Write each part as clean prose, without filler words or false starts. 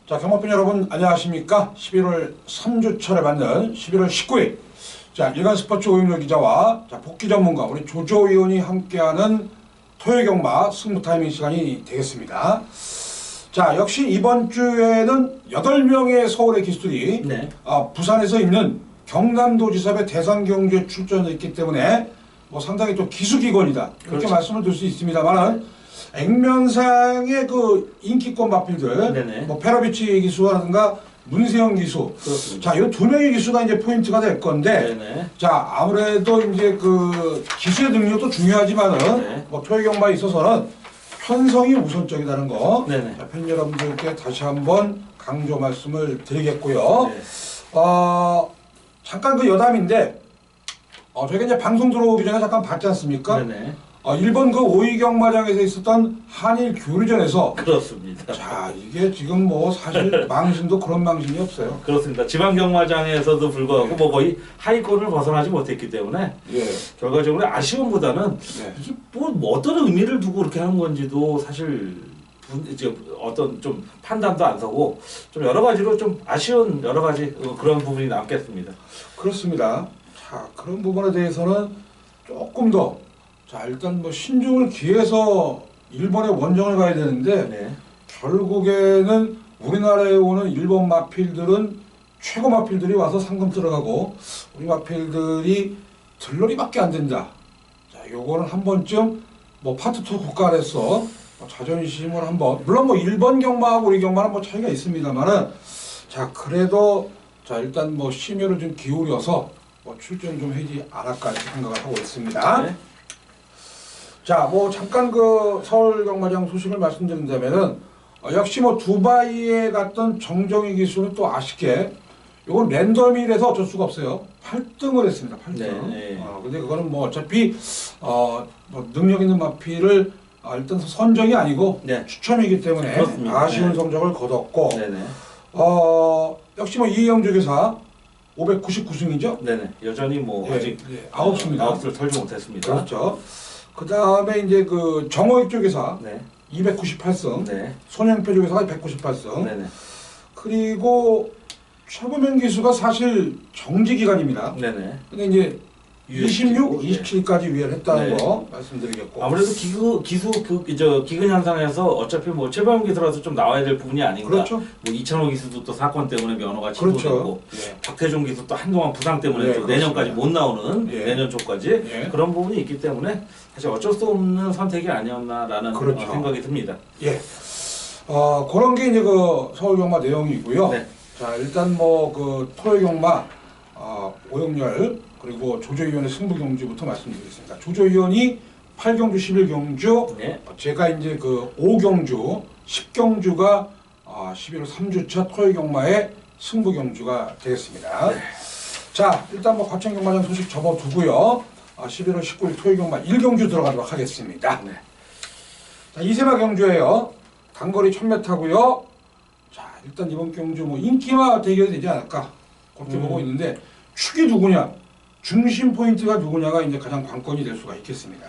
자, 경마팬 여러분 안녕하십니까? 11월 3주철에 맞는 11월 19일 자, 일간스포츠 오윤열 기자와 자, 복귀 전문가 우리 조조 의원이 함께하는 토요 경마 승부 타이밍 시간이 되겠습니다. 자, 역시 이번 주에는 8명의 서울의 기수들이 부산에서 있는 경남도지사의 대상 경주에 출전했기 때문에 뭐 상당히 또 기수기관이다 이렇게 그렇죠. 말씀을 드릴 수 있습니다만은 액면상의 그 인기권 마필들, 뭐 페라비치 기수라든가 문세영 기수, 그렇습니다. 자, 이 두 명의 기수가 이제 포인트가 될 건데, 자, 아무래도 이제 그 기수의 능력도 중요하지만은 뭐 토요 경마에 있어서는 편성이 우선적이라는 거, 자, 팬 여러분들께 다시 한번 강조 말씀을 드리겠고요. 잠깐 그 여담인데, 저희가 이제 방송 들어오기 전에 잠깐 봤지 않습니까? 일본 그 오이경마장에서 있었던 한일 교류전에서 그렇습니다. 자, 이게 지금 뭐 사실 망신도 그런 망신이 없어요. 그렇습니다. 지방경마장에서도 불구하고 뭐 거의 하위권을 벗어나지 못했기 때문에 결과적으로 아쉬움보다는 이게 뭐 어떤 의미를 두고 그렇게 하는 건지도 사실 이제 어떤 좀 판단도 안 서고 좀 여러 가지로 좀 아쉬운 여러 가지 그런 부분이 남겠습니다. 그렇습니다. 자, 그런 부분에 대해서는 조금 더 자, 일단 뭐 신중을 기해서 일본에 원정을 가야 되는데 결국에는 우리나라에 오는 일본 마필들은 최고 마필들이 와서 상금 들어가고 우리 마필들이 들러리밖에 안 된다. 자, 요거는 한 번쯤 뭐 파트 2 국가에서 자존심을 한번 물론 뭐 일본 경마하고 우리 경마는 뭐 차이가 있습니다만은 자, 그래도 자, 일단 뭐 심혈을 좀 기울여서 뭐 출전 좀 하지 않을까 생각을 하고 있습니다. 자, 뭐 잠깐 그 서울 경마장 소식을 말씀드린다면은 역시 뭐 두바이에 갔던 정정희 기수는 또 아쉽게 이건 랜덤이라서 어쩔 수가 없어요. 8등을 했습니다. 8등. 근데 그거는 뭐 어차피 뭐 능력 있는 마필을 일단 선정이 아니고 추첨이기 때문에 그렇습니다. 아쉬운 성적을 거뒀고 역시 뭐 이영주 교사 599승이죠. 여전히 뭐 아직 아홉수를 털지 못했습니다. 그렇죠. 그 다음에 이제 그 정호익 쪽에서 298승, 손영표 쪽에서 198승, 그리고 최고명 기수가 사실 정지 기간입니다. 근데 이제 26, 27까지 위회를 했다는 거 말씀드리겠고. 아무래도 기근 현상에서 어차피 뭐 최범 기수라서 좀 나와야 될 부분이 아닌가. 그렇죠. 뭐 이찬호 기수도 또 사건 때문에 면허가 취소됐고, 박태종 기수 또 한동안 부상 때문에 또 내년까지 못 나오는 내년 초까지 그런 부분이 있기 때문에 사실 어쩔 수 없는 선택이 아니었나라는 생각이 듭니다. 그런 게 이제 그 서울 경마 내용이고요. 자, 일단 뭐 그 토요 경마 오영렬 그리고 조조위원의 승부 경주부터 말씀드리겠습니다. 조조위원이 8경주, 11경주, 제가 이제 그 5경주, 10경주가 11월 3주차 토요 경마의 승부 경주가 되겠습니다. 자, 일단 뭐 과천 경마장 소식 접어두고요. 11월 19일 토요 경마 1경주 들어가도록 하겠습니다. 자, 이세마 경주예요. 단거리 1000m고요. 자, 일단 이번 경주 뭐 인기와 대결이 되지 않을까 그렇게 보고 있는데 축이 누구냐, 중심 포인트가 누구냐가 이제 가장 관건이 될 수가 있겠습니다.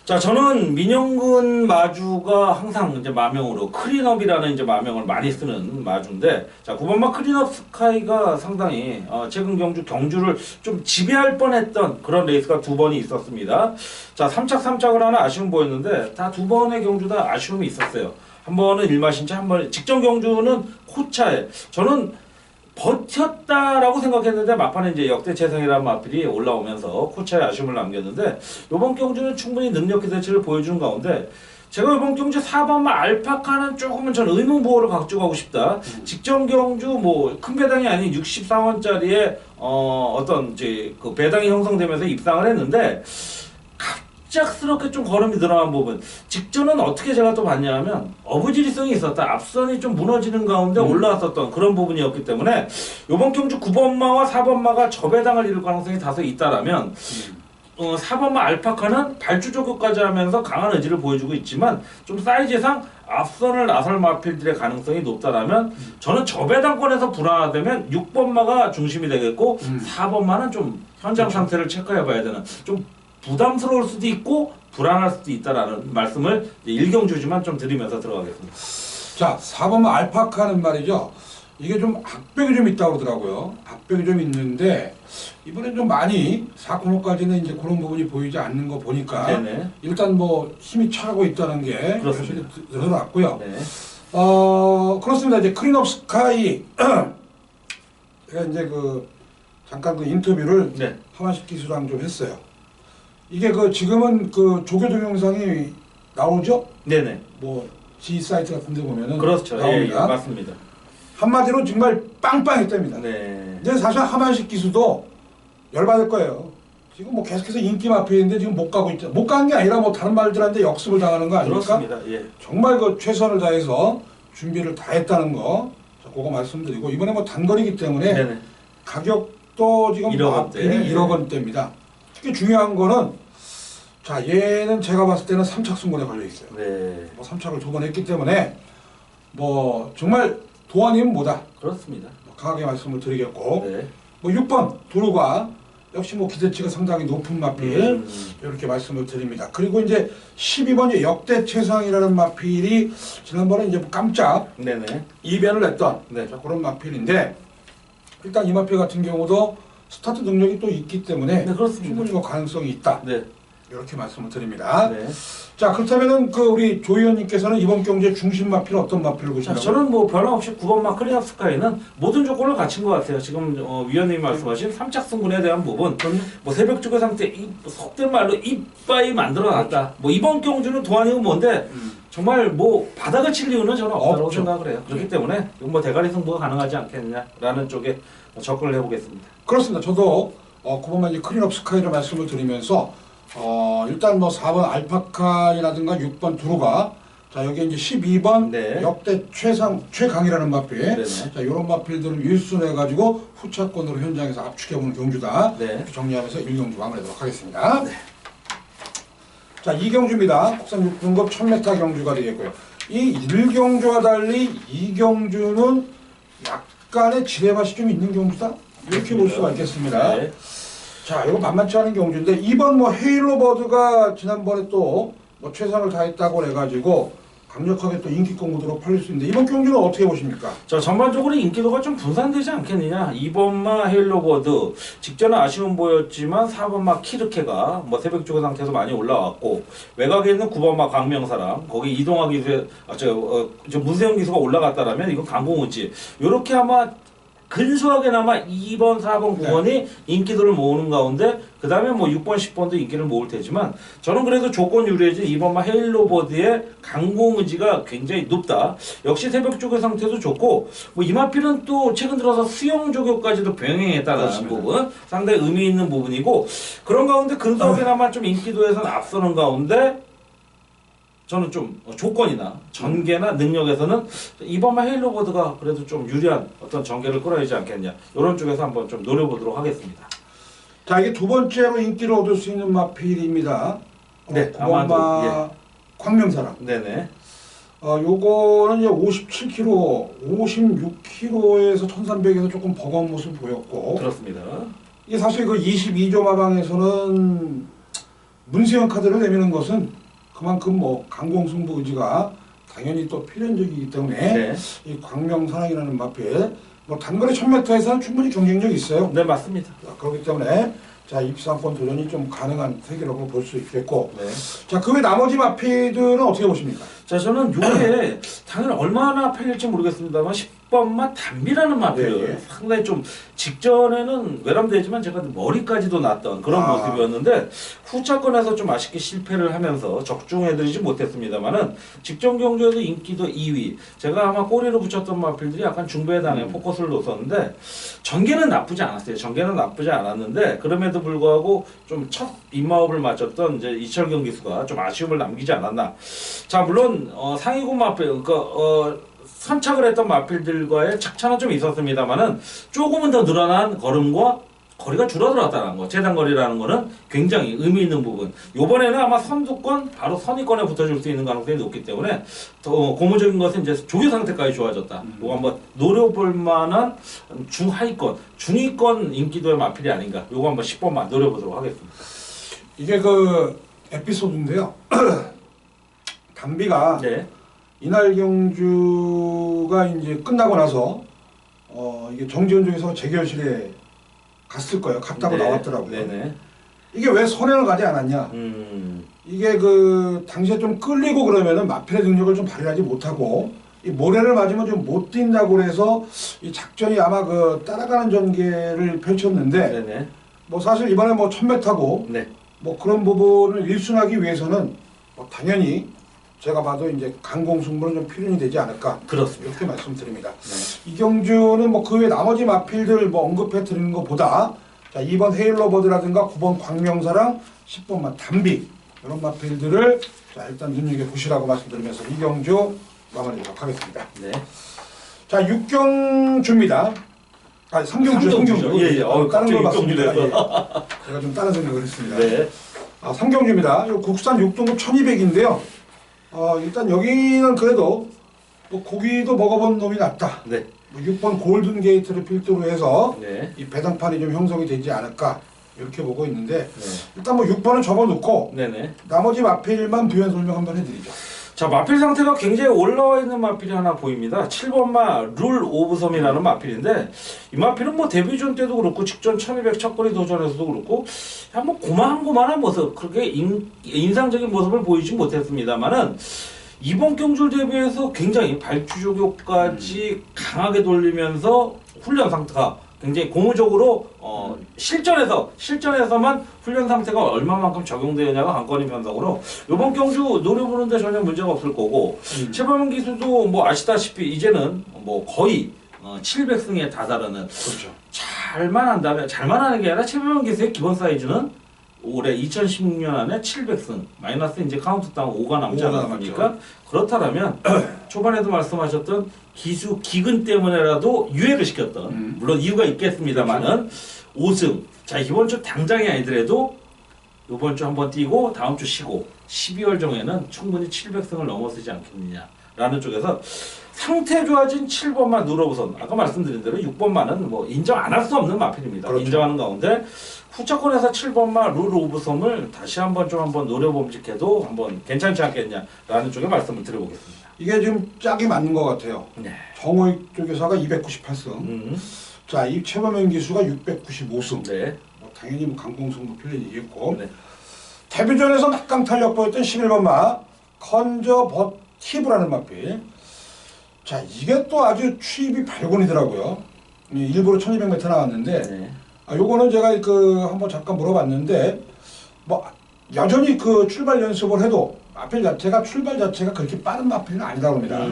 자, 저는 민영근 마주가 항상 이제 마명으로 크린업이라는 이제 마명을 많이 쓰는 마주인데, 자, 9번마 크린업 스카이가 상당히 최근 경주를 좀 지배할 뻔했던 그런 레이스가 2번이 있었습니다. 자, 3착을 하나 아쉬움 보였는데 다 2번의 경주 다 아쉬움이 있었어요. 한 번은 일마신차, 한 번은 직전 경주는 코차에 저는 버텼다라고 생각했는데 막판에 이제 역대 최상이라는 마필이 올라오면서 코차에 아쉬움을 남겼는데 이번 경주는 충분히 능력 기대치를 보여주는 가운데 제가 이번 경주 4번마 알파카는 조금은 전 의문 보호를 가져가고 싶다. 직전 경주 뭐 큰 배당이 아닌 64원짜리에 어떤 이제 그 배당이 형성되면서 입상을 했는데 갑작스럽게 좀 걸음이 늘어난 부분. 직전은 어떻게 제가 또 봤냐면 어부지리성이 있었다. 앞선이 좀 무너지는 가운데 올라왔었던 그런 부분이었기 때문에 이번 경주 9번마와 4번마가 저배당을 이룰 가능성이 다소 있다라면 4번마 알파카는 발주 조교까지 하면서 강한 의지를 보여주고 있지만 좀 사이즈상 앞선을 나설 마필들의 가능성이 높다라면 저는 저배당권에서 불안하다면 6번마가 중심이 되겠고 4번마는 좀 현장 상태를 체크해봐야 되는 좀 부담스러울 수도 있고 불안할 수도 있다라는 말씀을 1경주지만 좀 드리면서 들어가겠습니다. 자, 4번 알파카는 말이죠. 이게 좀 악백이 좀 있다고 그러더라고요. 악백이 좀 있는데 이번엔 좀 많이 4코너까지는 이제 그런 부분이 보이지 않는 거 보니까 네네. 일단 뭐 힘이 차고 있다는 게 그렇습니다. 사실이 드러났고요. 네. 그렇습니다. 이제 크린 업 스카이 제가 이제 그 잠깐 그 인터뷰를 네. 하만식 기수랑 좀 했어요. 이게 그 지금은 그 조교 동영상이 나오죠? 네네. 뭐 G 사이트 같은 데 보면은 그렇죠. 예, 나옵니다. 예, 맞습니다. 한마디로 정말 빵빵했답니다. 네. 근데 사실 하만식 기수도 열받을 거예요. 지금 뭐 계속해서 인기 마피아인데 지금 못 가고 있죠. 못 간 게 아니라 뭐 다른 말들한테 역습을 당하는 거 아닙니까? 그렇습니다. 예. 정말 그 최선을 다해서 준비를 다 했다는 거, 자, 그거 말씀드리고 이번에 뭐 단거리기 때문에 네네. 가격도 지금 1억 원대. 마필이 1억 원대입니다. 특히 중요한 거는 자 얘는 제가 봤을 때는 3착 승군에 걸려 있어요. 네. 뭐 3착을 2번 했기 때문에 뭐 정말 도안이면 뭐다. 그렇습니다. 뭐 강하게 말씀을 드리겠고 네. 뭐 6번 도루가 역시 뭐 기대치가 상당히 높은 마필 이렇게 말씀을 드립니다. 그리고 이제 12번이 역대 최상이라는 마필이 지난번에 이제 깜짝 네네. 이변을 했던 네. 자, 그런 마필인데 일단 이 마필 같은 경우도 스타트 능력이 또 있기 때문에 네, 그렇습니다. 충분히 뭐 가능성이 있다. 네. 이렇게 말씀을 드립니다. 네. 자 그렇다면은 그 우리 조 의원님께서는 이번 경주의 중심 마필 어떤 마필을 자, 보시나요? 저는 뭐 변함없이 9번 마 크리너 스카이는 모든 조건을 갖춘 것 같아요. 지금 위원님이 말씀하신 3착 승군에 대한 부분, 뭐 새벽 주교 상태 속된 말로 이빠이 만들어놨다. 뭐 이번 경주는 도안이고 뭔데 정말 뭐 바닥을 칠 이유는 저는 없다고 없죠. 생각을 해요. 그렇기 때문에 이건 뭐 대가리 승부가 가능하지 않겠느냐라는 쪽에 접근을 해보겠습니다. 그렇습니다. 저도 9번만 이제 크린업 스카이를 말씀을 드리면서 일단 뭐 4번 알파카이라든가 6번 두루가 자 여기 이제 12번 네. 역대 최강이라는 마필 네네. 자 이런 마필들을 일순해 가지고 후차권으로 현장에서 압축해보는 경주다. 네. 이렇게 정리하면서 1경주 마무리하도록 하겠습니다. 자 2경주입니다. 국산 6등급 1000m 경주가 되겠고요. 이 1경주와 달리 2경주는 약간의 지뢰밭이 좀 있는 경주다. 이렇게 볼 수가 있겠습니다. 네. 자, 이거 만만치 않은 경주인데 이번 뭐 헤일로버드가 지난번에 또 뭐 최선을 다했다고 해가지고 강력하게 또 인기권 구도로 팔릴 수 있는데 이번 경주는 어떻게 보십니까? 자, 전반적으로 인기도가 좀 분산되지 않겠느냐. 2번마 헤일로버드 직전에 아쉬움 보였지만 4번마 키르케가 뭐 새벽 주고 상태에서 많이 올라왔고 외곽에 있는 9번마 광명사랑 거기 이동화 기수에 저 문세영 기수가 올라갔다라면 이건 강공우지. 요렇게 아마 근소하게나마 2번, 4번, 9번이 인기도를 모으는 가운데 그 다음에 뭐 6번, 10번도 인기를 모을 테지만 저는 그래도 조건 유리해진 2번마 헤일로버드의 강공의지가 굉장히 높다. 역시 새벽 조교 상태도 좋고 뭐 이마필은 또 최근 들어서 수영 조교까지도 병행했다는 그렇습니다. 부분 상당히 의미 있는 부분이고 그런 가운데 근소하게나마 좀 인기도에서는 앞서는 가운데 저는 좀 조건이나 전개나 능력에서는 이번만 헤일로버드가 그래도 좀 유리한 어떤 전개를 끌어야지 않겠냐 이런 쪽에서 한번 좀 노려보도록 하겠습니다. 자, 이게 두 번째로 인기를 얻을 수 있는 마필입니다. 네, 9번마 아마도, 광명사랑. 네네. 요거는 이제 57kg, 56kg에서 1300에서 조금 버거운 모습 보였고 그렇습니다. 이게 사실 그 22조 마방에서는 문세영 카드를 내미는 것은 그만큼 뭐 강공승부 의지가 당연히 또 필연적이기 때문에 네, 이 광명사랑이라는 마필 뭐 단거리 1000m에서는 충분히 경쟁력이 있어요. 네 맞습니다. 자, 그렇기 때문에 자 입상권 도전이 좀 가능한 세계라고 볼 수 있겠고 네. 자 그 외 나머지 마필들은 어떻게 보십니까? 자 저는 요게 당연히 얼마나 팔릴지 모르겠습니다만 10번만 담비라는 마필을 예, 예. 상당히 좀 직전에는 외람되지만 제가 머리까지도 났던 그런 모습이었는데 후차권에서 좀 아쉽게 실패를 하면서 적중해드리지 못했습니다만은 직전 경주에도 인기도 2위 제가 아마 꼬리를 붙였던 마필들이 약간 중배당에 포커스를 놓았는데 전개는 나쁘지 않았어요. 전개는 나쁘지 않았는데 그럼에도 불구하고 좀 첫 입마업을 맞췄던 이제 이철경 기수가 좀 아쉬움을 남기지 않았나. 자 물론 상위군 마필 그러니까 선착을 했던 마필들과의 착차는 좀 있었습니다만은 조금은 더 늘어난 걸음과 거리가 줄어들었다는 거. 재단거리라는 거는 굉장히 의미 있는 부분. 이번에는 아마 선두권 바로 선위권에 붙어줄 수 있는 가능성이 높기 때문에 더 고무적인 것은 이제 조교 상태까지 좋아졌다. 이거 한번 노려볼 만한 중하위권, 중위권 인기도의 마필이 아닌가. 이거 한번 10번만 노려보도록 하겠습니다. 이게 그 에피소드인데요. 담비가 네. 이날 경주가 이제 끝나고 나서 이게 정지훈 쪽에서 재결실에 갔을 거예요. 갔다고 네. 나왔더라고요. 네네. 이게 왜 선행을 가지 않았냐? 이게 그 당시에 좀 끌리고 그러면은 마필의 능력을 좀 발휘하지 못하고 이 모래를 맞으면 좀 못 뛴다고 그래서 이 작전이 아마 그 따라가는 전개를 펼쳤는데 네네. 뭐 사실 이번에 뭐 1000m고 네. 뭐 그런 부분을 일순하기 위해서는 뭐 당연히 제가 봐도 이제 강공승부는 좀 필연이 되지 않을까 그렇습니다. 이렇게 말씀드립니다. 네. 이 경주는 뭐 그 외 나머지 마필들 뭐 언급해 드리는 것보다 자 2번 헤일러버드라든가 9번 광명사랑 10번만 담비 이런 마필들을 자 일단 눈여겨 보시라고 말씀드리면서 이 경주 마무리하도록 하겠습니다. 네. 자 6경주입니다. 아니 3경주. 예, 예. 다른 걸 봤습니다. 경주를 예. 제가 좀 다른 생각을 했습니다. 네. 3경주입니다. 요 국산 6등급 1200인데요. 일단 여기는 그래도 뭐 고기도 먹어본 놈이 낫다. 네. 뭐 6번 골든 게이트를 필두로 해서 네. 이 배당판이 좀 형성이 되지 않을까 이렇게 보고 있는데 네. 일단 뭐 6번은 접어놓고 네네. 나머지 마필만 부연 설명 한번 해드리죠. 자, 마필 상태가 굉장히 올라와 있는 마필이 하나 보입니다. 7번마 룰 오브 섬이라는 마필인데 이 마필은 뭐 데뷔전 때도 그렇고 직전 1200 첫거리 도전에서도 그렇고 뭐 고만고만한 모습 그렇게 인상적인 모습을 보이지 못했습니다만은 이번 경주를 대비해서 굉장히 발주조교까지 강하게 돌리면서 훈련 상태가 굉장히 고무적으로 실전에서만 훈련 상태가 얼마만큼 적용되느냐가 관건인 변덕으로 이번 경주 노려보는데 전혀 문제가 없을 거고 최범은 기수도 뭐 아시다시피 이제는 뭐 거의 700승에 다다르는 그렇죠. 잘만 하는 게 아니라 최범은 기수의 기본 사이즈는 올해 2016년 안에 700승 마이너스 이제 카운트다운 5가 남지 5가 않았습니까? 그렇다면 초반에도 말씀하셨던 기수 기근 때문에라도 유예를 시켰던 물론 이유가 있겠습니다만은 5승 자 이번 주 당장이 아니더라도 이번 주 한번 뛰고 다음 주 쉬고 12월 정에는 충분히 700승을 넘어서지 않겠느냐라는 쪽에서 상태 좋아진 7번만 누러보선 아까 말씀드린 대로 6번만은 뭐 인정 안 할 수 없는 마필입니다. 그렇죠. 인정하는 가운데 후차권에서 7번만 룰 오브 섬을 다시 한번 노려봄직해도 한번 괜찮지 않겠냐라는 쪽에 말씀을 드려보겠습니다. 이게 지금 짝이 맞는 것 같아요. 네. 정호익 쪽에서가 298승. 자, 이 최범현 기수가 695승. 네. 뭐 당연히 뭐 강공승부 필연이겠고. 네. 데뷔전에서 막강 탄력 보였던 11번마 컨저 버티브라는 마필. 자, 이게 또 아주 취입이 발곤이더라고요. 일부러 1200m 나왔는데 네. 요거는 제가 그 한번 잠깐 물어봤는데 뭐 여전히 그 출발 연습을 해도 마필 자체가 출발 자체가 그렇게 빠른 마필은 아니라고 합니다.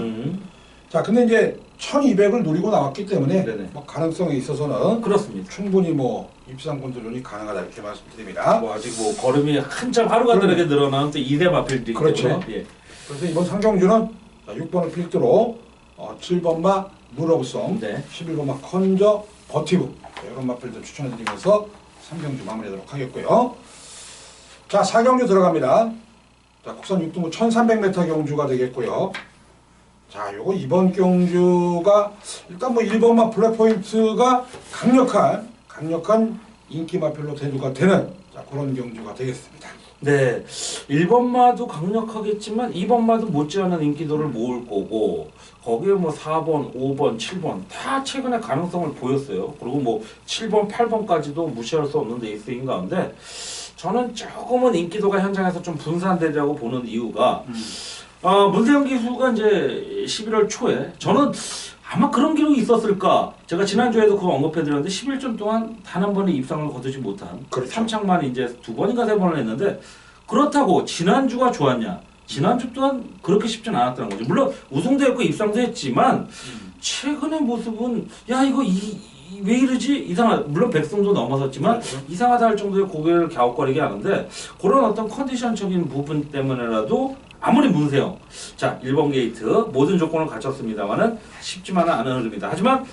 자, 근데 이제 1200을 노리고 나왔기 때문에 네네. 뭐 가능성에 있어서는 그렇습니다. 충분히 뭐 입상권 도전이 가능하다 이렇게 말씀드립니다. 뭐 아직 뭐 걸음이 한참 하루가 다르게 늘어나는 또 2대 마필들이기 그렇죠. 때문에 예. 그래서 이번 상경주는 6번을 필두로 7번마 무러브송, 네. 11번마 컨저 버티브 이런 마필들 추천해드리면서 3경주 마무리하도록 하겠고요. 자, 4경주 들어갑니다. 자, 국산 6등급 1300m 경주가 되겠고요. 자, 요거 이번 경주가 일단 뭐 1번마 블랙포인트가 강력한 인기 마필로 대두가 되는 자, 그런 경주가 되겠습니다. 네, 1번마도 강력하겠지만 2번마도 못지않은 인기도를 모을 거고 거기에 뭐 4번, 5번, 7번 다 최근에 가능성을 보였어요. 그리고 뭐 7번, 8번까지도 무시할 수 없는 레이스인 가운데 저는 조금은 인기도가 현장에서 좀 분산되자고 보는 이유가 문세영 기수가 이제 11월 초에 저는 아마 그런 기록이 있었을까? 제가 지난주에도 그거 언급해드렸는데 11전 동안 단 한 번의 입상을 거두지 못한 그렇죠. 3창만 이제 2번인가 3번을 했는데 그렇다고 지난주가 좋았냐? 지난주 또한 그렇게 쉽진 않았다는 거죠. 물론 우승도 했고 입상도 했지만 최근의 모습은 야 이거 왜 이러지? 이상하다. 물론 백승도 넘어섰지만 그렇죠. 이상하다 할 정도의 고개를 갸웃거리게 하는데 그런 어떤 컨디션적인 부분 때문에라도 아무리 문세영 자 1번 게이트 모든 조건을 갖췄습니다만은 쉽지만은 않은 흐름이다. 하지만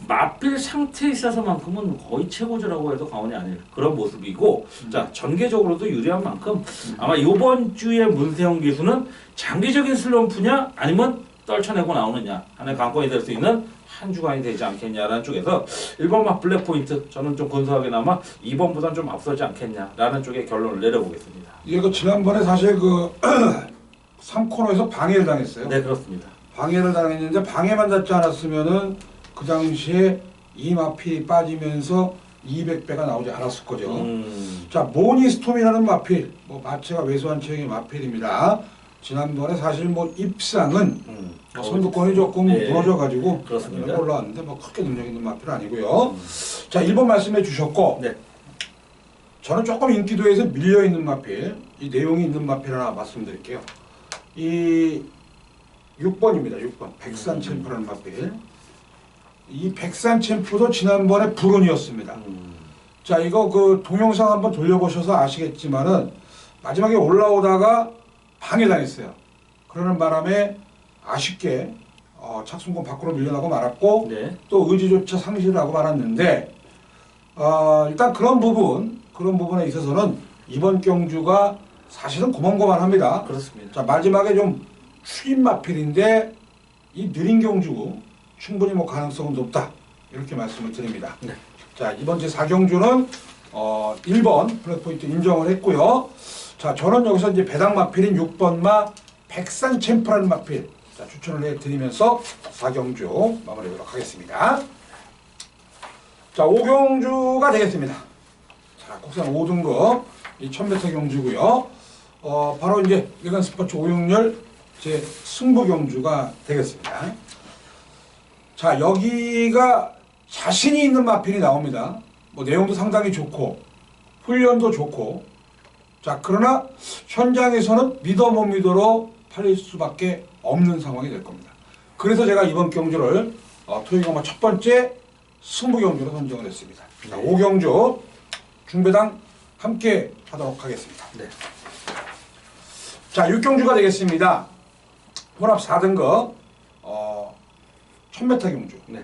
마필 상태에 있어서만큼은 거의 최고조라고 해도 과언이 아닐 그런 모습이고 자 전개적으로도 유리한 만큼 아마 이번 주에 문세영 기수는 장기적인 슬럼프냐 아니면 떨쳐내고 나오느냐 하는 관건이 될 수 있는 한 주간이 되지 않겠냐라는 쪽에서 1번마 블랙포인트 저는 좀 근소하게나마 2번보다는 좀 앞서지 않겠냐라는 쪽에 결론을 내려보겠습니다. 이게 그 지난번에 사실 그 3코너에서 방해를 당했어요. 네, 그렇습니다. 방해를 당했는데 방해만 닿지 않았으면은 그 당시에 이 마필이 빠지면서 200배가 나오지 않았을 거죠. 자, 모니스톰이라는 마필, 뭐 마체가 왜소한 체형의 마필입니다. 지난번에 사실 뭐 입상은 선두권이 조금 무너져가지고 그렇습니다. 올라왔는데 뭐 크게 능력 있는 마필 아니고요. 자, 1번 말씀해 주셨고, 네. 저는 조금 인기도에서 밀려 있는 마필, 이 내용이 있는 마필 하나 말씀드릴게요. 이 6번입니다. 6번 백산 챔프라는 마필. 이 백산 챔프도 지난번에 불운이었습니다. 자, 이거 그 동영상 한번 돌려보셔서 아시겠지만은 마지막에 올라오다가 방해당했어요. 그러는 바람에 아쉽게 착순권 밖으로 밀려나고 말았고, 네. 또 의지조차 상실을 하고 말았는데, 일단 그런 부분에 있어서는 이번 경주가 사실은 고만고만합니다. 그렇습니다. 자, 마지막에 좀 축인 마필인데 이 느린 경주 충분히 뭐 가능성은 높다, 이렇게 말씀을 드립니다. 네. 자, 이번 제 4경주는 1번 플랫포인트 인정을 했고요. 자, 저는 여기서 이제 배당 마필인 6번마 백산 챔프라는 마필, 자, 추천을 해드리면서 4경주 마무리하도록 하겠습니다. 자, 5경주가 되겠습니다. 자, 국산 5등급 이 1000m 경주고요. 바로 이제 일간 스포츠 5육열 제 승부 경주가 되겠습니다. 자, 여기가 자신이 있는 마필이 나옵니다. 뭐 내용도 상당히 좋고 훈련도 좋고, 자, 그러나 현장에서는 믿어 못 믿어로 팔릴 수밖에 없는 상황이 될 겁니다. 그래서 제가 이번 경주를 토요일마 첫 번째 승부 경주로 선정을 했습니다. 자, 5경주 중배당 함께 하도록 하겠습니다. 네. 자, 6경주가 되겠습니다. 혼합 4등급 1000m 경주. 네.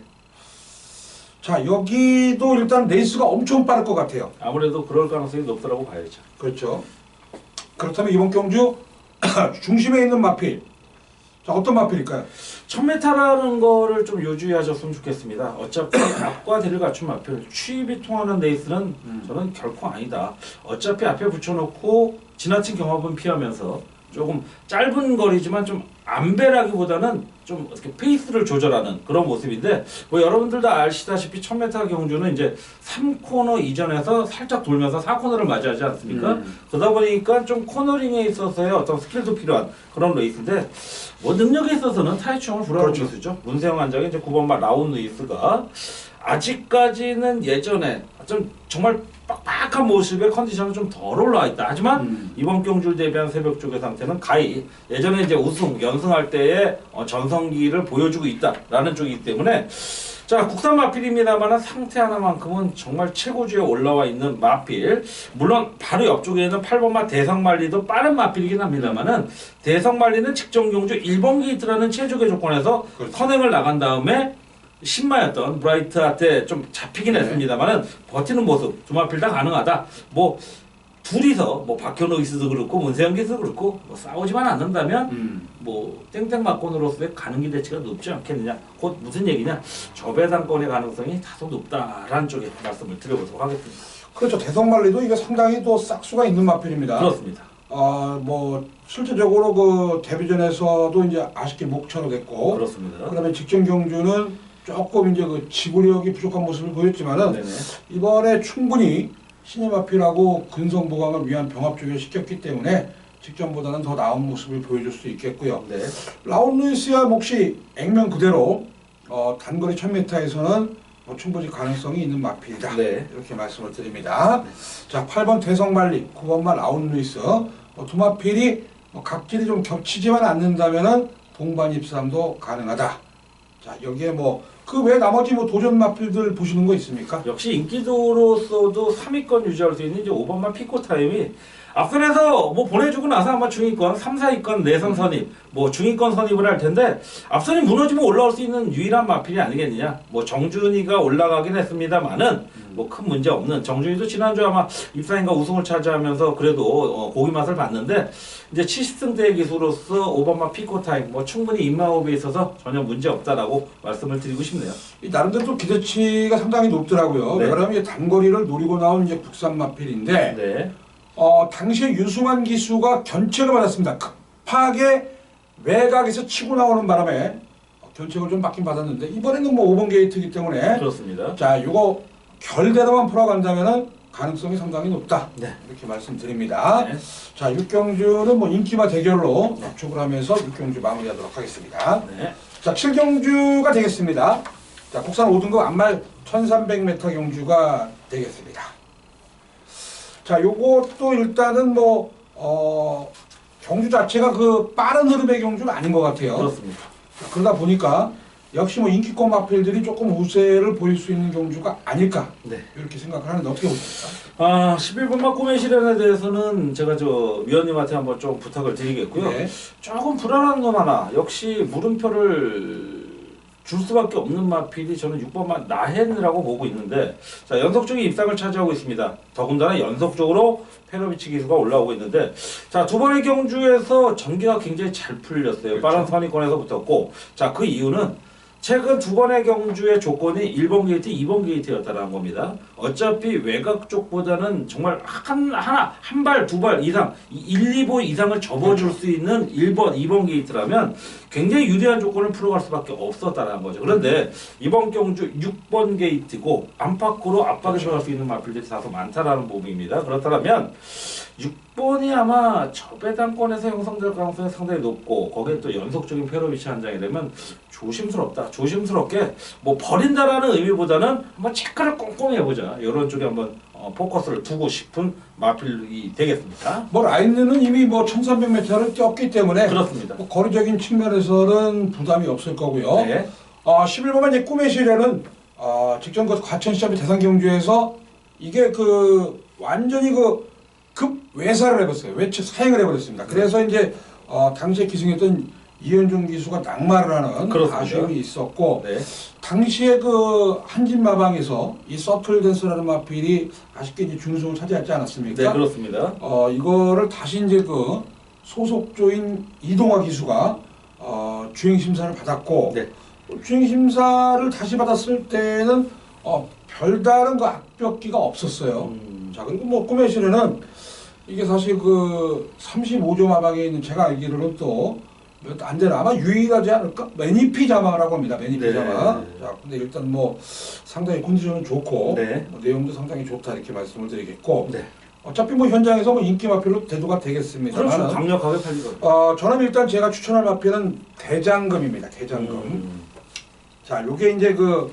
자, 여기도 일단 레이스가 엄청 빠를 것 같아요. 아무래도 그럴 가능성이 높다고 봐야죠. 그렇죠. 그렇다면 이번 경주 중심에 있는 마필. 자, 어떤 마필일까요? 1000m라는 거를 좀 유주의하셨으면 좋겠습니다. 어차피 앞과 뒤를 갖춘 마필, 추입이 통하는 레이스는 저는 결코 아니다. 어차피 앞에 붙여놓고 지나친 경합은 피하면서 조금 짧은 거리지만 좀 안배라기보다는 좀 어떻게 페이스를 조절하는 그런 모습인데, 뭐 여러분들도 아시다시피 1000m 경주는 이제 3코너 이전에서 살짝 돌면서 4코너를 맞이하지 않습니까? 그러다 보니까 좀 코너링에 있어서의 어떤 스킬도 필요한 그런 레이스인데, 뭐 능력에 있어서는 타이충을 불허하는 그렇죠. 기수죠. 문세영 한장의 이제 9번마 라운 루이스가 아직까지는 예전에 좀 정말 빡빡한 모습의 컨디션은 좀 덜 올라와 있다. 하지만 이번 경주를 대비한 새벽 쪽의 상태는 가히 예전에 이제 연승할 때의 전성기를 보여주고 있다라는 쪽이기 때문에, 자, 국산 마필입니다만 상태 하나만큼은 정말 최고주에 올라와 있는 마필. 물론 바로 옆쪽에 있는 8번마 대성말리도 빠른 마필이긴 합니다만은, 대성말리는 직전 경주 1번 게이트라는 최적의 조건에서 그렇죠. 선행을 나간 다음에 신마였던 브라이트한테 좀 잡히긴 했습니다만은 버티는 모습 두 마필 다 가능하다. 뭐 둘이서 뭐 박현우 기수도 그렇고 문세영 기수도 그렇고 뭐 싸우지만 않는다면 뭐 땡땡 막건으로서의 가능 기대치가 높지 않겠느냐. 곧 무슨 얘기냐? 저배당권의 가능성이 다소 높다라는 쪽에 말씀을 드려보도록 하겠습니다. 그렇죠. 대성말리도 이게 상당히 또 싹수가 있는 마필입니다. 그렇습니다. 뭐 실제적으로 그 데뷔전에서도 이제 아쉽게 목차로 됐고, 그렇습니다. 그다음에 직전 경주는 조금 이제 그 지구력이 부족한 모습을 보였지만은, 네네. 이번에 충분히 신의 마필하고 근성 보강을 위한 병합 시켰기 때문에 직전보다는 더 나은 모습을 보여줄 수 있겠고요. 네. 라운 루이스야 몫이 액면 그대로 단거리 1000m에서는 뭐 충분히 가능성이 있는 마필이다. 네. 이렇게 말씀을 드립니다. 자, 8번 대성말리, 9번만 라운 루이스, 두 마필이 각질이 좀 겹치지만 않는다면은 동반 입상도 가능하다. 자, 여기에 뭐 그 외 나머지 뭐 도전 마필들 보시는 거 있습니까? 역시 인기도로서도 3위권 유지할 수 있는 이제 5번만 피코 타임이 앞선에서 뭐 보내주고 나서 아마 중위권, 3, 4위권 내선 선입, 뭐 중위권 선입을 할 텐데, 앞선이 무너지면 올라올 수 있는 유일한 마필이 아니겠느냐. 뭐 정준이가 올라가긴 했습니다만은 뭐 큰 문제 없는, 정준이도 지난주 아마 입상인가 우승을 차지하면서 그래도 고기 맛을 봤는데, 이제 70승대의 기수로서 5번마 피코 타임 뭐 충분히 입마호흡에 있어서 전혀 문제 없다라고 말씀을 드리고 싶네요. 이 나름대로 또 기대치가 상당히 높더라고요. 네. 왜냐하면 단거리를 노리고 나온 이제 국산 마필인데, 네. 당시에 유승환 기수가 견책을 받았습니다. 급하게 외곽에서 치고 나오는 바람에 견책을 좀 받긴 받았는데 이번에는 뭐 5번 게이트이기 때문에 그렇습니다. 자 이거 결대로만 풀어간다면은 가능성이 상당히 높다. 네. 이렇게 말씀드립니다. 네. 자 6경주는 뭐 인기마 대결로 압축을 하면서 6경주 마무리하도록 하겠습니다. 네. 자 7경주가 되겠습니다. 자 국산 5등급 안말 1300m 경주가 되겠습니다. 자 요것도 일단은 뭐 경주 자체가 그 빠른 흐름의 경주는 아닌 것 같아요. 그렇습니다. 자, 그러다 보니까 역시 뭐 인기권 마필들이 조금 우세를 보일 수 있는 경주가 아닐까 네. 이렇게 생각을 하는데 어떻게 보십니까? 11번마 꿈의 시련에 대해서는 제가 저 위원님한테 한번 좀 부탁을 드리겠고요. 네. 조금 불안한 점 하나. 역시 물음표를 줄 수밖에 없는 마필이 저는 6번마 나헨이라고 보고 있는데 자 연속적인 입상을 차지하고 있습니다. 더군다나 연속적으로 페로비치 기수가 올라오고 있는데 자 두 번의 경주에서 전개가 굉장히 잘 풀렸어요. 그렇죠. 빠른 선의권에서 붙었고 자 그 이유는 최근 두 번의 경주의 조건이 1번 게이트, 2번 게이트였다는 겁니다. 어차피 외곽 쪽보다는 정말 한 발, 두 발 이상, 1, 2보 이상을 접어줄 수 있는 1번, 2번 게이트라면 굉장히 유리한 조건을 풀어갈 수밖에 없었다는 거죠. 그런데 이번 경주 6번 게이트고 안팎으로 압박에 들어갈 수 있는 마필들이 다소 많다라는 부분입니다. 그렇다면 6번이 아마 저배당권에서 형성될 가능성이 상당히 높고 거기에 또 연속적인 페로비치 한 장이 되면 조심스럽게 뭐 버린다라는 의미보다는 한번 체크를 꼼꼼히 해보자 이런 쪽에 한번 포커스를 두고 싶은 마필이 되겠습니다. 뭐 라인은 이미 뭐 1300m를 뛰었기 때문에 그렇습니다. 뭐 거리적인 측면에서는 부담이 없을 거고요. 네. 11번만 이제 꿈의 시련은 직전 그 과천 시합의 대상 경주에서 이게 그 완전히 그 급 외사를 해버렸어요. 외측 사행을 해버렸습니다. 그래서 이제 당시에 기승했던 이현종 기수가 낙마를 하는 그렇습니다. 아쉬움이 있었고 네. 당시에 그 한진마방에서 이 서틀 댄스라는 마필이 아쉽게 이제 준우승을 차지하지 않았습니까? 네, 그렇습니다. 이거를 다시 이제 그 소속조인 이동화 기수가 주행 심사를 받았고 네. 주행 심사를 다시 받았을 때는 별다른 그 악벽기가 없었어요. 자 그리고 뭐 꿈의 시련은 이게 사실 그 35조 마방에 있는 제가 알기로는 또 몇 안 되나 아마 유일하지 않을까? 매니피 자마라고 합니다. 매니피 네. 자마. 자 근데 일단 뭐 상당히 컨디션은 좋고 네. 내용도 상당히 좋다 이렇게 말씀을 드리겠고 네. 어차피 뭐 현장에서 뭐 인기 마필로 대두가 되겠습니다만 그렇죠. 강력하게 팔리거든요. 저는 일단 제가 추천할 마필은 대장금입니다. 대장금. 자 요게 이제 그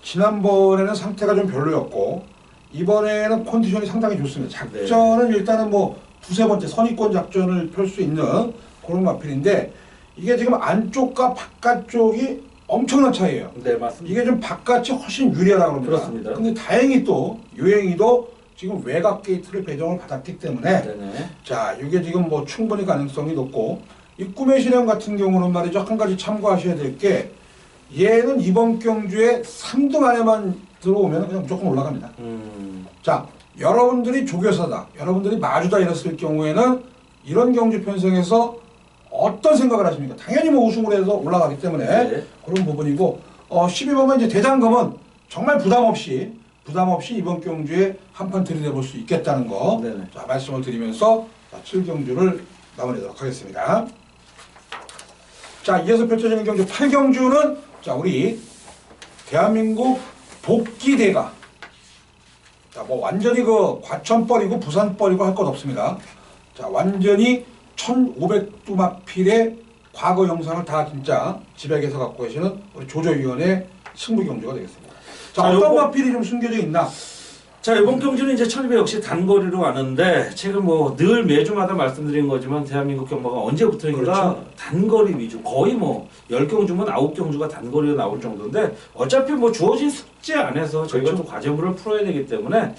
지난번에는 상태가 좀 별로였고 이번에는 컨디션이 상당히 좋습니다. 작전은 일단은 뭐 두세 번째 선입권 작전을 펼 수 있는 그런 마필인데 이게 지금 안쪽과 바깥쪽이 엄청난 차이예요. 네, 맞습니다. 이게 좀 바깥이 훨씬 유리하다고 합니다. 그렇습니다. 근데 다행히 또 유행이도 지금 외곽 게이트를 배정을 받았기 때문에 네네. 자 이게 지금 뭐 충분히 가능성이 높고 이 꿈의 실현 같은 경우는 말이죠. 한 가지 참고하셔야 될 게 얘는 이번 경주에 3등 안에만 들어오면 그냥 무조건 올라갑니다. 자 여러분들이 조교사다, 여러분들이 마주다 이랬을 경우에는 이런 경주 편성에서 어떤 생각을 하십니까? 당연히 뭐 우승을 해서 올라가기 때문에 네. 그런 부분이고 12번만 이제 대장금은 정말 부담 없이 이번 경주에 한판 들이대볼 수 있겠다는 거 네네. 자, 말씀을 드리면서 7경주를 마무리하도록 하겠습니다. 자 이어서 펼쳐지는 경주 8경주는 자 우리 대한민국 복귀대가 자 뭐 완전히 그 과천뻘이고 부산뻘이고 할 것 없습니다. 자 완전히 1500두 마필의 과거 영상을 다 진짜 집약해서 갖고 계시는 우리 조조위원의 승부 경주가 되겠습니다. 자 어떤 마필이 좀 숨겨져 있나? 자 이번 경주는 이제 1200 역시 단거리로 가는데 최근 뭐 늘 매주마다 말씀드린 거지만 대한민국 경마가 언제부터인가 그렇죠. 단거리 위주 거의 뭐 10경주면 9경주가 단거리로 나올 정도인데 어차피 뭐 주어진 숙제 안에서 저희가 그렇죠. 또 과제물을 풀어야 되기 때문에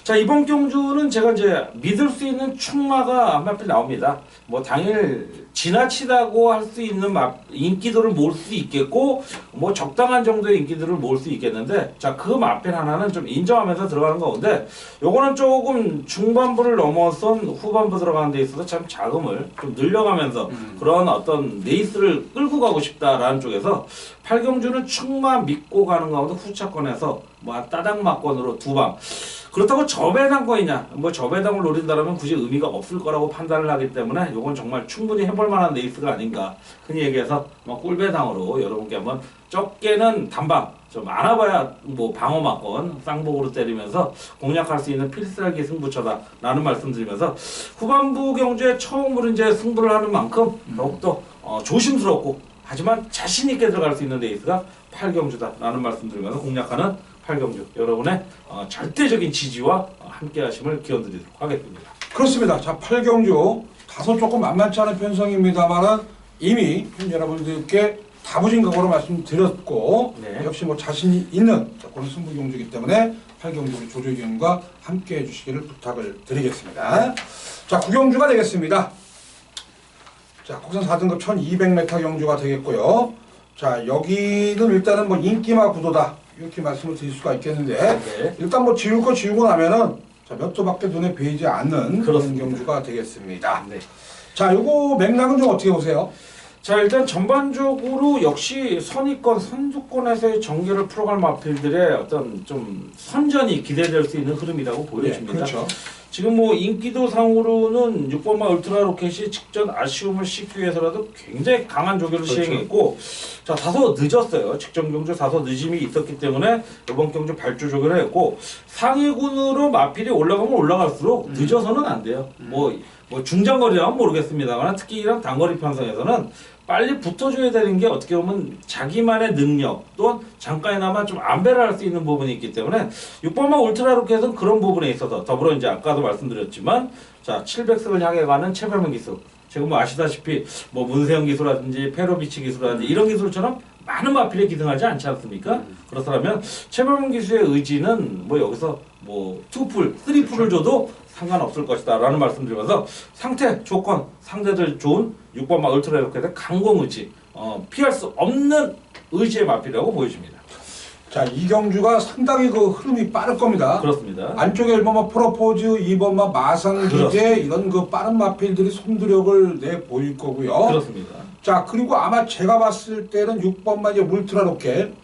자 이번 경주는 제가 이제 믿을 수 있는 충마가 한 마필 나옵니다. 뭐 당일 지나치다고 할 수 있는 인기도를 모을 수 있겠고 뭐 적당한 정도의 인기도를 모을 수 있겠는데 자 그 마필 하나는 좀 인정하면서 들어가는 가운데 요거는 조금 중반부를 넘어선 후반부 들어가는 데 있어서 참 자금을 좀 늘려가면서 그런 어떤 레이스를 끌고 가고 싶다라는 쪽에서 8경주는 충마 믿고 가는 가운데 후차권에서 뭐 따당 막건으로 2방. 그렇다고 저배당권이냐? 뭐 저배당을 노린다면 굳이 의미가 없을 거라고 판단을 하기 때문에 이건 정말 충분히 해볼 만한 레이스가 아닌가. 흔히 얘기해서 뭐 꿀배당으로 여러분께 한번 적게는 단방, 좀 많아봐야 뭐 방어 막건 쌍복으로 때리면서 공략할 수 있는 필살기 승부처다라는 말씀드리면서 후반부 경주에 처음으로 이제 승부를 하는 만큼 더욱더 조심스럽고 하지만 자신 있게 들어갈 수 있는 레이스가 8경주다라는 말씀드리면서 공략하는 8경주 여러분의 절대적인 지지와 함께하심을 기원드리도록 하겠습니다. 그렇습니다. 자, 8경주 다소 조금 만만치 않은 편성입니다만은 이미 여러분들께 다부진각으로 말씀드렸고 네. 역시 뭐 자신이 있는 그런 승부 경주이기 때문에 8경주 우리 조조위원과 함께 해주시기를 부탁을 드리겠습니다. 자, 9경주가 되겠습니다. 자, 국산 4등급 1200m 경주가 되겠고요. 자, 여기는 일단은 뭐 인기마 구도다 이렇게 말씀을 드릴 수가 있겠는데 네. 일단 뭐 지울 거 지우고 나면은 자, 몇 도밖에 눈에 보이지 않는 그런 그렇습니다. 경주가 되겠습니다. 네. 자, 요거 맥락은 좀 어떻게 보세요? 자, 일단 전반적으로 역시 선의권, 선두권에서의 전개를 풀어갈 마필들의 어떤 좀 선전이 기대될 수 있는 흐름이라고 보여집니다. 네, 그렇죠. 지금 뭐 인기도 상으로는 6번마 울트라 로켓이 직전 아쉬움을 씻기 위해서라도 굉장히 강한 조교를 그렇죠. 시행했고, 자, 다소 늦었어요. 직전 경주 다소 늦음이 있었기 때문에 이번 경주 발주 조교를 했고, 상위군으로 마필이 올라가면 올라갈수록 늦어서는 안 돼요. 뭐 중장거리라면 모르겠습니다만 특히 이런 단거리 편성에서는 빨리 붙어줘야 되는 게 어떻게 보면 자기만의 능력 또는 잠깐이나마 좀 안배를 할 수 있는 부분이 있기 때문에 6번마 울트라 로켓은 그런 부분에 있어서 더불어 이제 아까도 말씀드렸지만 자 700석을 향해 가는 최별문 기술 지금 뭐 아시다시피 뭐 문세영 기술이라든지 페로비치 기술이라든지 이런 기술처럼 많은 마필에 기등하지 않지 않습니까? 그렇다면 최별문 기술의 의지는 뭐 여기서 뭐 2풀, 3풀을 줘도 상관없을 것이다 라는 말씀드리면서 상태, 조건, 상대들 좋은 6번마 울트라 로켓의 강공 의지 피할 수 없는 의지의 마필이라고 보여집니다. 자, 이 경주가 상당히 그 흐름이 빠를 겁니다. 그렇습니다. 안쪽에 1번마 프로포즈, 2번마 마상기제 그렇습니다. 이런 그 빠른 마필들이 손두력을 내 보일 거고요. 그렇습니다. 자, 그리고 아마 제가 봤을 때는 6번마 이제 울트라 로켓.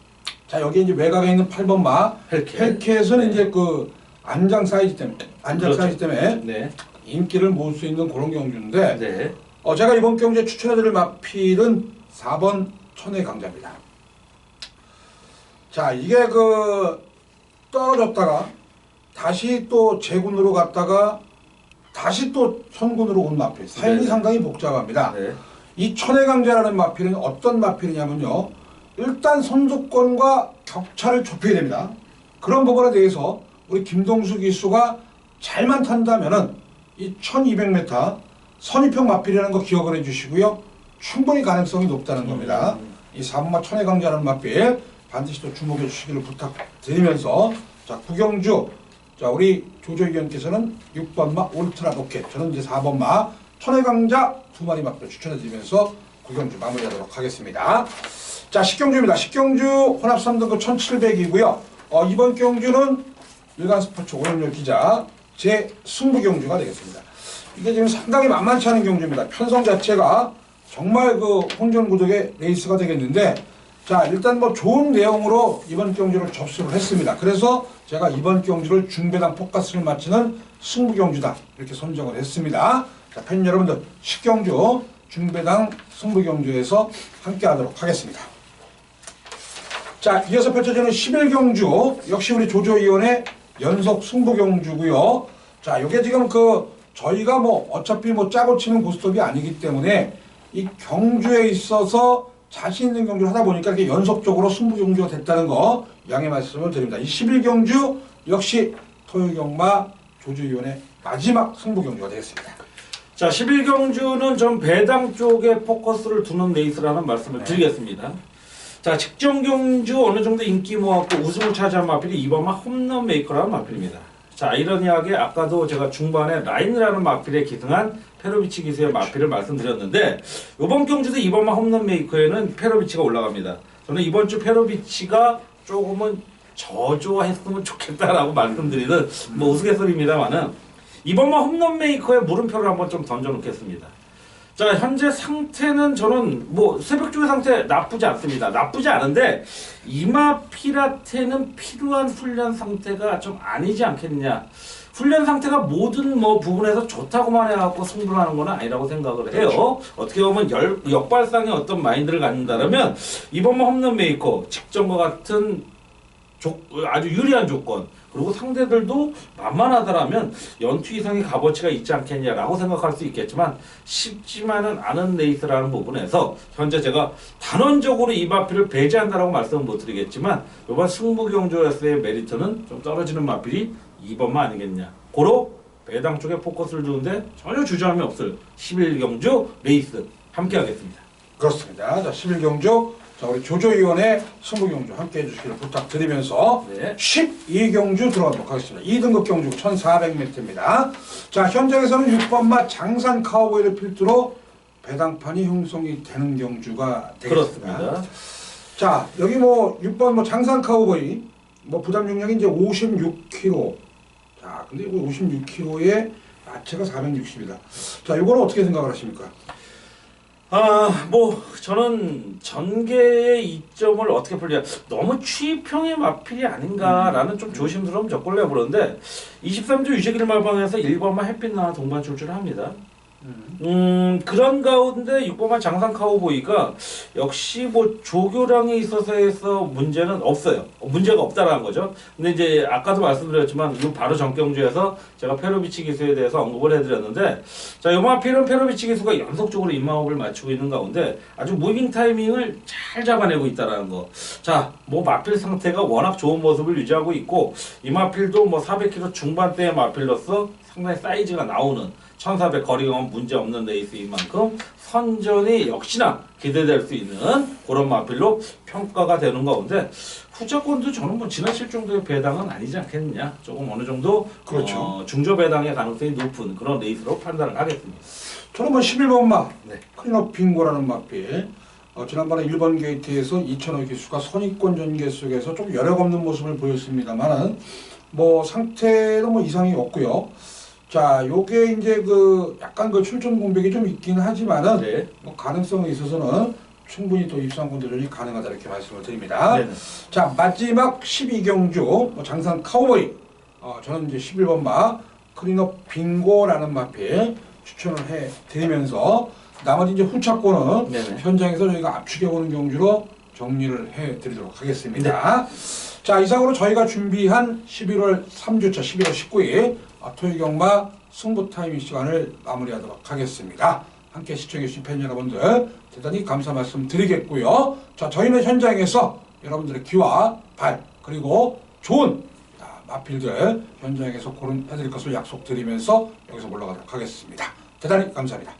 자, 여기 이제 외곽에 있는 8번마 헬켓은 네. 이제 그 안장 사이즈 그렇죠. 때문에 네. 인기를 모을 수 있는 그런 경주인데 네. 제가 이번 경주에 추천해드릴 마필은 4번 천의 강자입니다. 자, 이게 그 떨어졌다가 다시 또 제군으로 갔다가 다시 또 선군으로 온 마필 사연이 네. 상당히 복잡합니다. 네. 이 천의 강자라는 마필은 어떤 마필이냐면요, 일단 선두권과 격차를 좁혀야 됩니다. 그런 부분에 대해서 우리 김동수 기수가 잘만 탄다면은 이 1200m 선입형 마필이라는 거 기억을 해주시고요. 충분히 가능성이 높다는 겁니다. 이 4번마 천의 강자라는 마필 반드시 또 주목해 주시기를 부탁드리면서 자, 구경주 자, 우리 조조 의견께서는 6번마 울트라 로켓, 저는 이제 4번마 천의 강자 2마리 마필 추천해 드리면서 구경주 마무리하도록 하겠습니다. 자, 10경주입니다. 10경주 혼합 3등급 1700이고요. 이번 경주는 일간스포츠 오영렬 기자 제 승부 경주가 되겠습니다. 이게 지금 상당히 만만치 않은 경주입니다. 편성 자체가 정말 그 혼전구독의 레이스가 되겠는데, 자, 일단 뭐 좋은 내용으로 이번 경주를 접수를 했습니다. 그래서 제가 이번 경주를 중배당 포커스를 맞추는 승부 경주다 이렇게 선정을 했습니다. 자, 팬 여러분들 10경주 중배당 승부 경주에서 함께 하도록 하겠습니다. 자, 이어서 펼쳐지는 11경주 역시 우리 조조위원의 연속 승부 경주고요. 자, 이게 지금 그 저희가 뭐 어차피 뭐 짜고 치는 고스톱이 아니기 때문에 이 경주에 있어서 자신 있는 경주를 하다 보니까 이렇게 연속적으로 승부 경주가 됐다는 거 양해 말씀을 드립니다. 이 11경주 역시 토요경마 조조위원의 마지막 승부 경주가 되겠습니다. 자, 11경주는 전 배당 쪽에 포커스를 두는 레이스라는 말씀을 드리겠습니다. 자, 직전 경주 어느 정도 인기 모았고 우승을 차지한 마필이 이번마 홈런 메이커라는 마필입니다. 자, 아이러니하게 아까도 제가 중반에 라인이라는 마필에 기승한 페로비치 기수의 마필을 말씀드렸는데 이번 경주도 이번마 홈런 메이커에는 페로비치가 올라갑니다. 저는 이번 주 페로비치가 조금은 저조했으면 좋겠다라고 말씀드리는 뭐 우스갯소리입니다만은 이번마 홈런 메이커의 물음표를 한번 좀 던져놓겠습니다. 자, 현재 상태는 저는 뭐 새벽 쪽의 상태 나쁘지 않습니다. 나쁘지 않은데 이마필한테는 필요한 훈련 상태가 좀 아니지 않겠느냐. 훈련 상태가 모든 뭐 부분에서 좋다고만 해갖고 승부를 하는 건 아니라고 생각을 해요. 어떻게 보면 역발상의 어떤 마인드를 갖는다면 이번 홈런 메이커 직전과 같은 아주 유리한 조건 그리고 상대들도 만만하더라면 연투 이상의 값어치가 있지 않겠냐라고 생각할 수 있겠지만 쉽지만은 않은 레이스라는 부분에서 현재 제가 단언적으로 이마필을 배제한다라고 말씀은 못 드리겠지만 이번 승부 경주에서의 메리트는 좀 떨어지는 마필이 2번만 아니겠냐. 고로 배당 쪽에 포커스를 두는데 전혀 주저함이 없을 11경주 레이스 함께 하겠습니다. 그렇습니다. 자, 11경주 자, 우리 조조위원의 승부경주 함께 해주시기를 부탁드리면서 네. 12경주 들어가도록 하겠습니다. 2등급 경주 1400m입니다. 자, 현장에서는 6번마 장산 카우보이를 필두로 배당판이 형성이 되는 경주가 되겠습니다. 그렇습니다. 자, 여기 뭐 6번 뭐 장산 카우보이 뭐 부담 용량이 이제 56kg. 자, 근데 이거 56kg에 야채가 460이다. 자, 이거는 어떻게 생각을 하십니까? 뭐 저는 전개의 이점을 어떻게 풀냐 너무 취입형의 마필이 아닌가라는 좀 조심스러운 접근을 해보는데 23조 유재길 말방에서 1번만 햇빛 나와 동반 출주를 합니다. 그런 가운데 6번만 장산 카우보이가 역시 뭐 조교량에 있어서 문제는 없어요. 문제가 없다라는 거죠. 근데 이제 아까도 말씀드렸지만 이 바로 전경주에서 제가 페로비치 기수에 대해서 언급을 해드렸는데 자, 요마필은 페로비치 기수가 연속적으로 인마업을 맞추고 있는 가운데 아주 무빙 타이밍을 잘 잡아내고 있다라는 거. 자, 뭐 마필 상태가 워낙 좋은 모습을 유지하고 있고 이 마필도 뭐 400kg 중반대의 마필로서 상당히 사이즈가 나오는 1400 거리감은 문제없는 레이스인 만큼 선전이 역시나 기대될 수 있는 그런 마필로 평가가 되는 가운데 후자권도 저는 뭐 지나칠 정도의 배당은 아니지 않겠느냐. 조금 어느 정도 그렇죠. 중저 배당의 가능성이 높은 그런 레이스로 판단을 하겠습니다. 저는 뭐 11번마 네. 클린업 빙고라는 마필 지난번에 1번 게이트에서 2,000호 기수가 선입권 전개 속에서 좀 여력 없는 모습을 보였습니다만은 뭐 상태도 뭐 이상이 없고요. 자, 요게 이제 그 약간 그 출전 공백이 좀 있긴 하지만은 네. 뭐 가능성에 있어서는 충분히 또 입상권 도전이 가능하다 이렇게 말씀을 드립니다. 네네. 자, 마지막 12경주 뭐 장산 카우보이 저는 이제 11번마 클린업 빙고라는 마필 추천을 해 드리면서 나머지 이제 후차권은 네네. 현장에서 저희가 압축해보는 경주로 정리를 해 드리도록 하겠습니다. 자, 이상으로 저희가 준비한 11월 3주차 11월 19일 토요경마 승부 타이밍 시간을 마무리하도록 하겠습니다. 함께 시청해주신 팬 여러분들 대단히 감사 말씀 드리겠고요. 자, 저희는 현장에서 여러분들의 귀와 발 그리고 좋은 마필들 현장에서 고른해드릴 것을 약속드리면서 여기서 물러가도록 하겠습니다. 대단히 감사합니다.